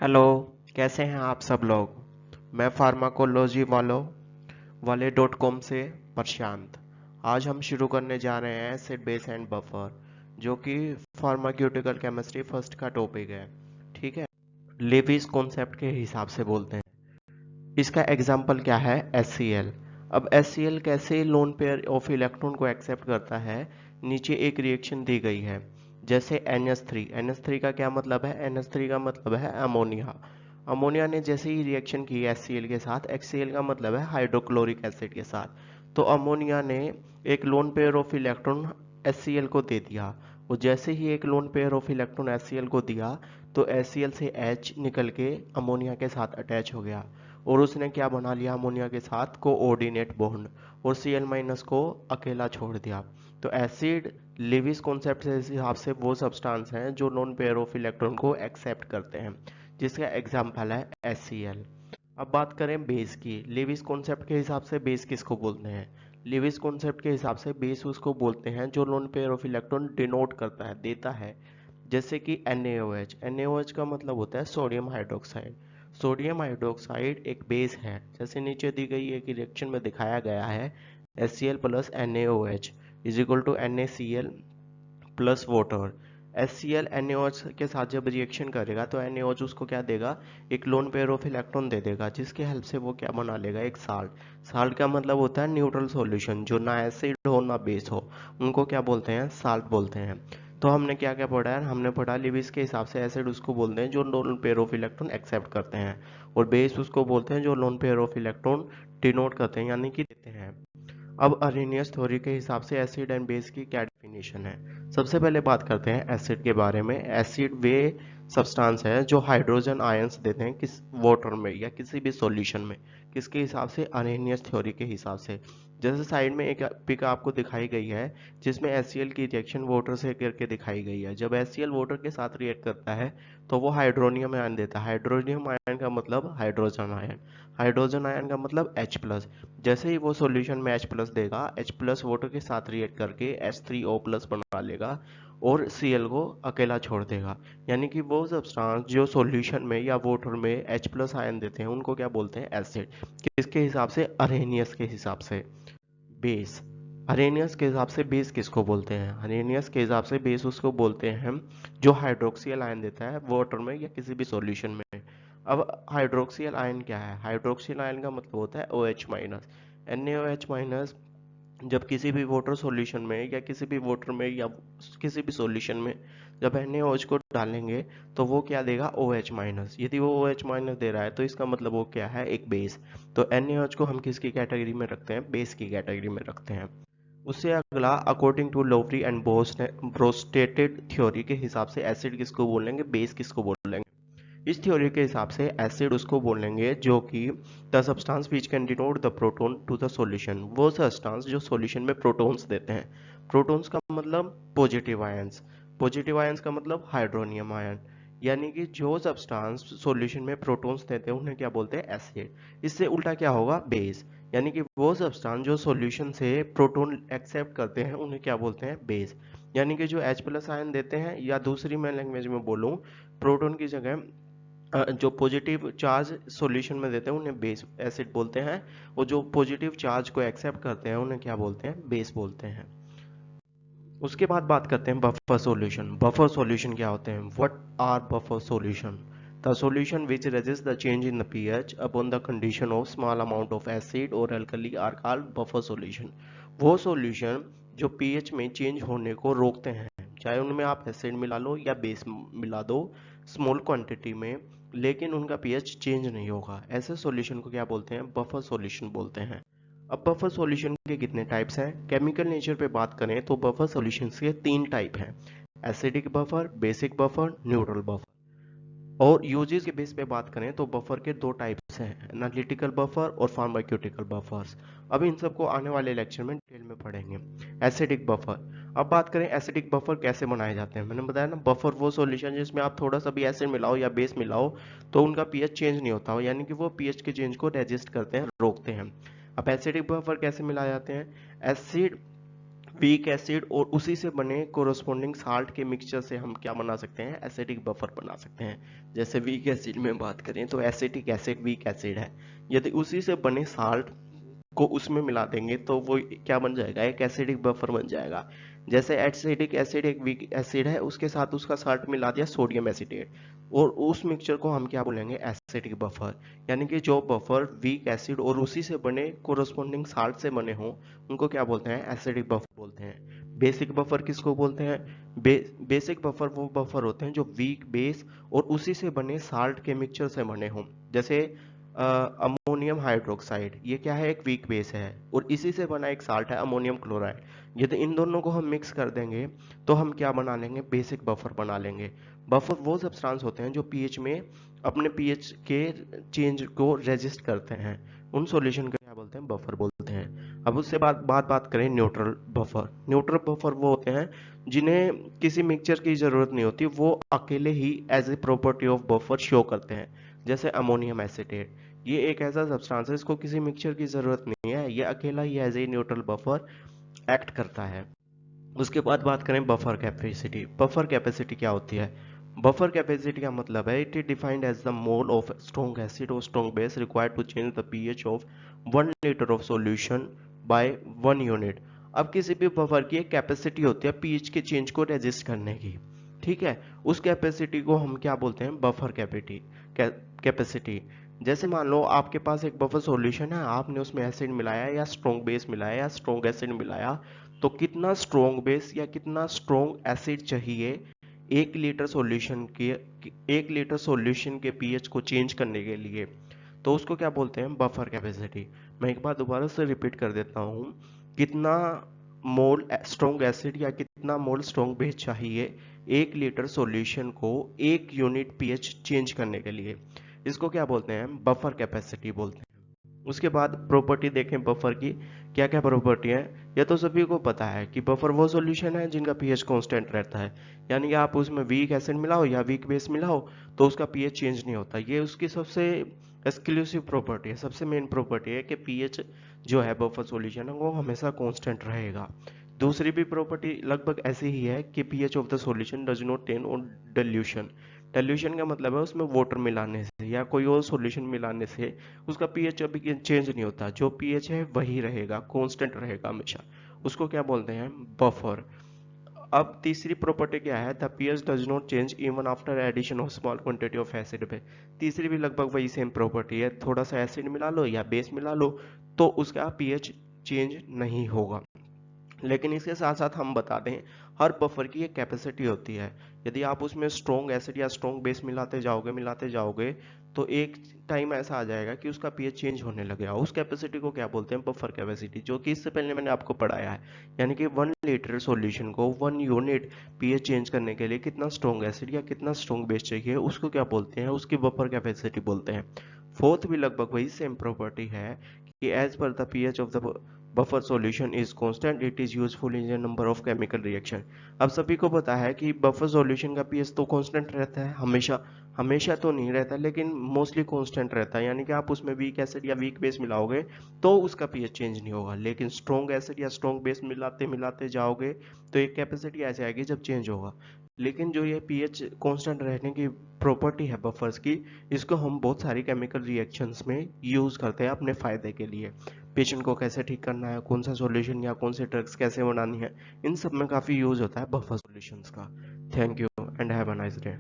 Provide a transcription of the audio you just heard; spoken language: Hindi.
हेलो। कैसे हैं आप सब लोग। मैं फार्माकोलॉजी वाले .com से प्रशांत। आज हम शुरू करने जा रहे हैं एसिड बेस एंड बफर, जो कि फार्माक्यूटिकल केमिस्ट्री फर्स्ट का टॉपिक है। ठीक है। लेविस कॉन्सेप्ट के हिसाब से बोलते हैं। इसका एग्जाम्पल क्या है? HCl। अब HCl कैसे लोन पेयर ऑफ इलेक्ट्रॉन को एक्सेप्ट करता है? नीचे एक रिएक्शन दी गई है, जैसे NH3। NH3 का क्या मतलब है? NH3 का मतलब है अमोनिया। अमोनिया ने जैसे ही रिएक्शन की HCl के साथ, HCl का मतलब है हाइड्रोक्लोरिक एसिड के साथ, तो अमोनिया ने एक loan pair of electron HCl को दे दिया। वो जैसे ही एक loan pair of electron HCl को दिया, तो HCl से H निकल के अमोनिया के साथ अटैच हो गया, और उसने क्या बना लिया? अमोनिया के साथ कोऑर्डिनेट बॉन्ड, और Cl- को अकेला छोड़ दिया। तो एसिड लेविस कॉन्सेप्ट से हिसाब से वो सब्सटेंस हैं जो लोन पेयर ऑफ इलेक्ट्रॉन को एक्सेप्ट करते हैं, जिसका एग्जाम्पल है HCl। अब बात करें बेस की। लेविस कॉन्सेप्ट के हिसाब से बेस किसको बोलते हैं? लेविस कॉन्सेप्ट के हिसाब से बेस उसको बोलते हैं जो lone pair of electron denote करता है, देता है। जैसे कि NaOH। NaOH का मतलब होता है सोडियम हाइड्रोक्साइड। सोडियम हाइड्रोक्साइड एक बेस है, जैसे नीचे दी गई एक रिएक्शन में दिखाया गया है। HCl plus NaOH is equal to NaCl plus water. HCl NaOH के साथ जब रिएक्शन करेगा तो NaOH उसको क्या देगा? एक लोन पेयर ऑफ इलेक्ट्रॉन दे देगा, जिसकी हेल्प से वो क्या बना लेगा? एक साल्ट। साल्ट का मतलब होता है न्यूट्रल सॉल्यूशन, जो ना एसिड हो ना बेस हो, उनको क्या बोलते हैं? साल्ट बोलते हैं। तो हमने क्या क्या पढ़ा है? हमने पढ़ा लिविस के हिसाब से एसिड उसको बोलते हैं जो lone pair of electron accept करते हैं, और बेस उसको बोलते हैं जो lone pair of electron donate करते हैं, यानी कि देते हैं। अब अरेनियस थ्योरी के हिसाब से एसिड एंड बेस की क्या डेफिनेशन है? सबसे पहले बात करते हैं एसिड के बारे में। एसिड वे सब्सटेंस है जो हाइड्रोजन आयंस देते हैं किस वाटर में या किसी भी सॉल्यूशन में। किसके हिसाब से? अरेनियस थ्योरी के हिसाब से। जैसे साइड में एक पिक आपको दिखाई गई है, जिसमें HCl की रिएक्शन वाटर से करके दिखाई गई है। जब HCl वाटर के साथ रिएक्ट करता है तो वो हाइड्रोनियम आयन देता है। हाइड्रोनियम आयन का मतलब हाइड्रोजन आयन। हाइड्रोजन आयन का मतलब H+। जैसे ही वो सॉल्यूशन में H+ देगा, H+ वाटर के साथ रिएक्ट करके H3O+ बना लेगा, और Cl को अकेला छोड़ देगा। यानी कि वो सब्सटेंस जो सॉल्यूशन में या वाटर में H+ आयन देते हैं, उनको क्या बोलते हैं? एसिड। किसके हिसाब से? अरेनियस के हिसाब से। बेस। अरेनियस के हिसाब से बेस किसको बोलते हैं? अरेनियस के हिसाब से बेस उसको बोलते हैं जो हाइड्रोक्सियल आयन देता है वाटर में या किसी भी सॉल्यूशन में। अब हाइड्रोक्सियल आयन क्या है? हाइड्रोक्सियल आयन का मतलब होता है OH-। NaOH- जब किसी भी वाटर सॉल्यूशन में या किसी भी वाटर में या किसी भी सॉल्यूशन में जब NaOH को डालेंगे, तो वो क्या देगा? OH-। यदि वो OH- दे रहा है तो इसका मतलब वो क्या है? एक बेस। तो NaOH को हम किसकी कैटेगरी में रखते हैं? बेस की कैटेगरी में रखते हैं। उससे अगला, अकॉर्डिंग टू लोवरी एंड ब्रोस्टेटेड थ्योरी के हिसाब से एसिड किसको बोलेंगे? बेस किसको बोलेंगे? इस थ्योरी के हिसाब से एसिड उसको बोलेंगे जो कि the substance which can donate the proton to the solution. वो सब्सटेंस जो सॉल्यूशन में प्रोटॉन्स देते हैं। प्रोटॉन्स का मतलब पॉजिटिव आयंस। पॉजिटिव आयंस का मतलब हाइड्रोनियम आयन। यानी कि जो सब्सटेंस सॉल्यूशन में प्रोटॉन्स देते हैं उन्हें क्या बोलते हैं? एसिड। इससे उल्टा क्या होगा? बेस। यानी कि वो सब्सटेंस जो सॉल्यूशन से प्रोटॉन एक्सेप्ट करते हैं उन्हें क्या बोलते हैं? बेस। यानी कि जो H+ आयन देते हैं, या दूसरी मैं लैंग्वेज में बोलूं, प्रोटॉन की जगह जो पॉजिटिव चार्ज सॉल्यूशन में देते हैं उन्हें बेस एसिड बोलते हैं, और जो पॉजिटिव चार्ज को एक्सेप्ट करते हैं उन्हें क्या बोलते हैं? बेस बोलते हैं। उसके बाद बात करते हैं बफर सॉल्यूशन। बफर सॉल्यूशन क्या होते हैं? What are buffer solution? The solution which resist the change in the pH upon the condition of small amount of acid और alkali are called buffer solution. वो सॉल्यूशन जो pH में चेंज होने को रोकते हैं, चाहे उनमें आप एसिड मिला लो या बेस मिला दो स्मॉल क्वांटिटी में, लेकिन उनका pH चेंज नहीं होगा। ऐसे सॉल्यूशन को क्या बोलते हैं? बफर सॉल्यूशन बोलते हैं। अब बफर सॉल्यूशन के कितने टाइप्स हैं? केमिकल नेचर पे बात करें तो बफर सॉल्यूशंस के 3 टाइप हैं: acidic buffer, basic buffer, neutral buffer. और यूजेस के बेस पे बात करें तो बफर के 2 टाइप्स हैं: एनालिटिकल बफर और फार्माक्यूटिकल बफर्स। अब इन सबको आने वाले लेक्चर में डिटेल में पढ़ेंगे। Acidic buffer. अब बात करें एसिडिक बफर कैसे बनाए जाते हैं। मैंने बताया ना, बफर वो सॉल्यूशन जिसमें आप थोड़ा सा भी एसिड मिलाओ या बेस मिलाओ तो उनका पीएच चेंज नहीं होता हो, यानी कि वो पीएच के चेंज को रेजिस्ट करते हैं, रोकते हैं। अब एसिडिक बफर कैसे मिलाए जाते हैं? एसिड वीक एसिड और उसी से बने कोरोस्पोंडिंग साल्ट के मिक्सचर से हम क्या बना सकते हैं, एसिडिक बफर बना सकते हैं। जैसे वीक एसिड में बात करें तो एसिटिक एसिड वीक एसिड है, यदि उसी से बने साल्ट को उसमें मिला देंगे तो वो क्या बन जाएगा, एक एसिडिक बफर बन जाएगा। जैसे एसिडिक एसिड एक वीक एसिड है, उसके साथ उसका साल्ट मिला दिया सोडियम एसिटेट, और उस मिक्सचर को हम क्या बोलेंगे, एसिडिक बफर। यानी कि जो बफर वीक एसिड और उसी से बने कोरोस्पोंडिंग साल्ट से बने हों उनको क्या बोलते हैं, एसिडिक बफर बोलते हैं। बेसिक बफर किसको बोलते हैं, बेसिक बफर वो बफर होते हैं जो वीक बेस और उसी से बने साल्ट के मिक्सचर से बने हों। जैसे अमोनियम हाइड्रोक्साइड, ये क्या है, एक वीक बेस है और इसी से बना एक साल्ट है अमोनियम क्लोराइड। यदि इन दोनों को हम मिक्स कर देंगे तो हम क्या बना लेंगे, बेसिक बफर बना लेंगे। बफर वो सब्सटेंस होते हैं जो पीएच में अपने पीएच के चेंज को रेजिस्ट करते हैं, उन सॉल्यूशन को क्या बोलते हैं, बफर बोलते हैं। अब उससे बात करें न्यूट्रल बफर। न्यूट्रल बफर वो होते हैं जिन्हें किसी मिक्सचर की जरूरत नहीं होती, वो अकेले ही as a property of buffer show करते हैं। जैसे अमोनियम एसिटेट, ये एक ऐसा सब्सटेंस है इसको किसी मिक्सचर की जरूरत नहीं है, ये अकेला ही as a neutral buffer act करता है। उसके बाद बात करें बफर कैपेसिटी। बफर कैपेसिटी क्या होती है, बफर कैपेसिटी का मतलब है it is defined as the mole of strong acid और strong base required to change the pH of 1 litre of solution by 1 unit. अब किसी भी बफर की एक कैपेसिटी होती है पीएच के चेंज को रेजिस्ट करने की, ठीक है, उस कैपेसिटी को हम क्या बोलते हैं, बफर कैपेसिटी। जैसे मान लो आपके पास एक बफर सॉल्यूशन है, आपने उसमें एसिड मिलाया या स्ट्रॉन्ग बेस मिलाया या स्ट्रॉन्ग एसिड मिलाया, तो कितना स्ट्रॉन्ग बेस या कितना स्ट्रॉन्ग एसिड चाहिए 1 लीटर सॉल्यूशन के 1 लीटर सॉल्यूशन के पीएच को चेंज करने के लिए, तो उसको क्या बोलते हैं, बफर कैपेसिटी। मैं एक बार दोबारा से रिपीट कर देता हूँ, कितना मोल स्ट्रॉन्ग एसिड या कितना मोल स्ट्रॉन्ग बेस चाहिए 1 लीटर सॉल्यूशन को 1 यूनिट पीएच चेंज करने के लिए, इसको क्या बोलते हैं, बफर कैपेसिटी बोलते हैं। उसके बाद प्रॉपर्टी देखें बफर की, क्या क्या प्रॉपर्टी है। यह तो सभी को पता है कि बफर वो सॉल्यूशन है जिनका पीएच कांस्टेंट रहता है, यानी कि आप उसमें वीक एसिड मिलाओ या वीक बेस मिलाओ तो उसका पीएच चेंज नहीं होता। ये उसकी सबसे एक्सक्लूसिव प्रॉपर्टी है, सबसे मेन प्रॉपर्टी है कि पीएच जो है बफर सॉल्यूशन है वो हमेशा कांस्टेंट रहेगा। दूसरी भी प्रॉपर्टी लगभग ऐसी ही है कि pH of the solution does not ten on dilution. Dilution का मतलब है उसमें वाटर मिलाने से या कोई और सॉल्यूशन मिलाने से उसका पीएच अभी चेंज नहीं होता, जो पीएच है वही रहेगा, कांस्टेंट रहेगा हमेशा, उसको क्या बोलते हैं, बफर। अब तीसरी प्रॉपर्टी क्या है, the pH does not change even after addition of small quantity of acid पे। तीसरी भी लगभग वही सेम प्रॉपर्टी है, थोड़ा सा एसिड मिला लो या बेस मिला लो तो उसका पीएच चेंज नहीं होगा। लेकिन इसके साथ साथ हम बता दें, हर बफर की एक कैपेसिटी होती है। यदि आप उसमें स्ट्रॉन्ग एसिड या स्ट्रॉन्ग बेस मिलाते जाओगे तो एक टाइम ऐसा आ जाएगा कि उसका पीएच चेंज होने लगेगा। उस कैपेसिटी को क्या बोलते हैं, बफर कैपेसिटी, जो कि इससे पहले मैंने आपको पढ़ाया है। यानी कि 1 लीटर सॉल्यूशन को 1 यूनिट पीएच चेंज करने के लिए कितना स्ट्रॉन्ग एसिड या कितना स्ट्रॉन्ग बेस चाहिए, उसको क्या बोलते हैं, उसकी बफर कैपेसिटी बोलते हैं। फोर्थ भी लगभग वही सेम प्रॉपर्टी है कि एज पर the pH of the buffer solution is constant it is useful in a number of chemical reaction. अब सभी को पता है कि बफर सॉल्यूशन का पीएच तो कांस्टेंट रहता है हमेशा, हमेशा तो नहीं रहता लेकिन मोस्टली कांस्टेंट रहता है, यानी कि आप उसमें वीक एसिड या वीक बेस मिलाओगे तो उसका पीएच चेंज नहीं होगा। लेकिन स्ट्रॉन्ग एसिड या स्ट्रॉन्ग बेस मिलाते मिलाते जाओगे तो एक कैपेसिटी ऐसी आएगी जब चेंज होगा। लेकिन जो ये पीएच कांस्टेंट रहने की प्रॉपर्टी है बफर्स की, इसको हम बहुत सारी केमिकल रिएक्शंस में यूज करते हैं अपने फायदे के लिए। पेशेंट को कैसे ठीक करना है, कौन सा सॉल्यूशन या कौन से ड्रग्स कैसे बनानी है, इन सब में काफी यूज होता है बफर सॉल्यूशंस का। Thank you and have a nice day.